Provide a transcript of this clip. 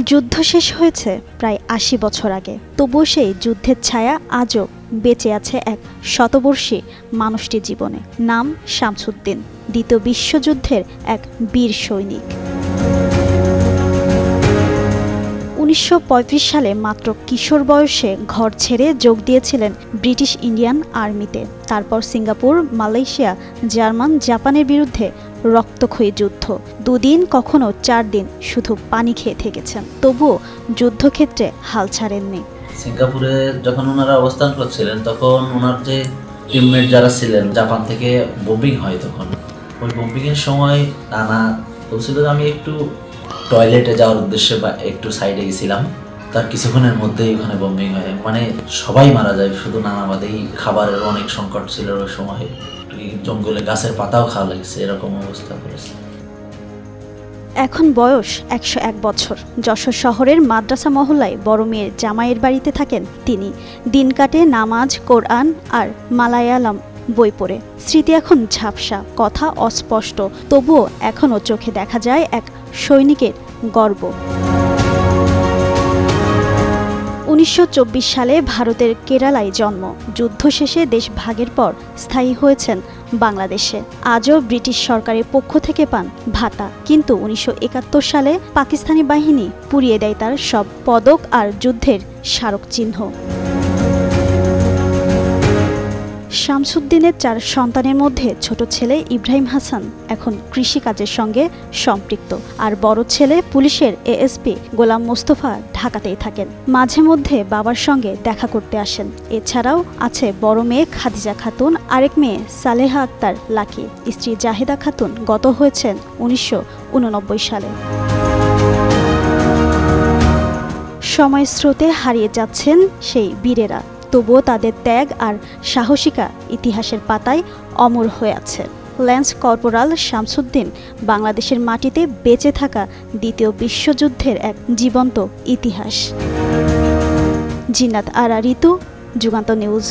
যুদ্ধ শেষ হয়েছে প্রায় ৮০ বছর আগে, তবুও সেই যুদ্ধের ছায়া আজও বেঁচে আছে এক শতবর্ষী মানুষটির জীবনে। নাম শামসুদ্দিন, দ্বিতীয় বিশ্বযুদ্ধের এক বীর সৈনিক। ১৯৩৫ সালে মাত্র কিশোর বয়সে ঘর ছেড়ে যোগ দিয়েছিলেন ব্রিটিশ ইন্ডিয়ান আর্মিতে। তারপর সিঙ্গাপুর, মালয়েশিয়া, জার্মান, জাপানের বিরুদ্ধে রক্তক্ষয়ী যুদ্ধ। ২ দিন, কখনো ৪ দিন শুধু পানি খেয়ে থেকেছেন, তবুও যুদ্ধক্ষেত্রে হাল ছাড়েননি। সিঙ্গাপুরে যখন ওনারা অবস্থান করছিলেন তখন ওনার যে টিমমেট যারা ছিলেন, জাপান থেকে বোম্বিং হয়। তখন ওই বোম্বিংয়ের সময় নানা বলছিল আমি একটু টয়লেটে যাওয়ার উদ্দেশ্যে বা একটু সাইডে গেছিলাম, তার কিছুক্ষণের মধ্যেই ওখানে বোম্বিং হয়। মানে সবাই মারা যায়, শুধু নানাবাদেই খাবারের অনেক সংকট ছিল ওই সময়। জঙ্গলে গাছের পাতাও খাওয়া লাগছে, এরকম অবস্থা করেছে। এখন বয়স ১০১ বছর। যশোর শহরের মাদ্রাসা মহল্লায় বড় মেয়ের জামাইয়ের বাড়িতে থাকেন তিনি। দিন কাটে নামাজ, কোরআন আর মালায়ালাম বই পড়ে। স্মৃতি এখন ঝাপসা, কথা অস্পষ্ট, তবুও এখনও চোখে দেখা যায় এক সৈনিকের গর্ব। ১৯২৪ সালে ভারতের কেরালায় জন্ম। যুদ্ধ শেষে দেশ ভাগের পর স্থায়ী হয়েছেন বাংলাদেশে। আজও ব্রিটিশ সরকারের পক্ষ থেকে পান ভাতা, কিন্তু ১৯৭১ সালে পাকিস্তানি বাহিনী পুড়িয়ে দেয় তার সব পদক আর যুদ্ধের স্মারক চিহ্ন। শামসুদ্দিনের ৪ সন্তানের মধ্যে ছোট ছেলে ইব্রাহিম হাসান এখন কৃষিকাজের সঙ্গে সম্পৃক্ত, আর বড় ছেলে পুলিশের এএসপি গোলাম মোস্তফা ঢাকাতেই থাকেন। মাঝে মধ্যে বাবার সঙ্গে দেখা করতে আসেন। এছাড়াও আছে বড় মেয়ে খাদিজা খাতুন, আরেক মেয়ে সালেহা আক্তার লাকি। স্ত্রী জাহেদা খাতুন গত হয়েছেন ১৯৮৯ সালে। সময়ের স্রোতে হারিয়ে যাচ্ছেন সেই বীরেরা, তবুও তাদের ত্যাগ আর সাহসিকা ইতিহাসের পাতায় অমর হয়ে আছে। ল্যান্স কর্পোরাল শামসুদ্দিন বাংলাদেশের মাটিতে বেঁচে থাকা দ্বিতীয় বিশ্বযুদ্ধের এক জীবন্ত ইতিহাস। জিন্নাত আরা ঋতু, যুগান্তর নিউজ।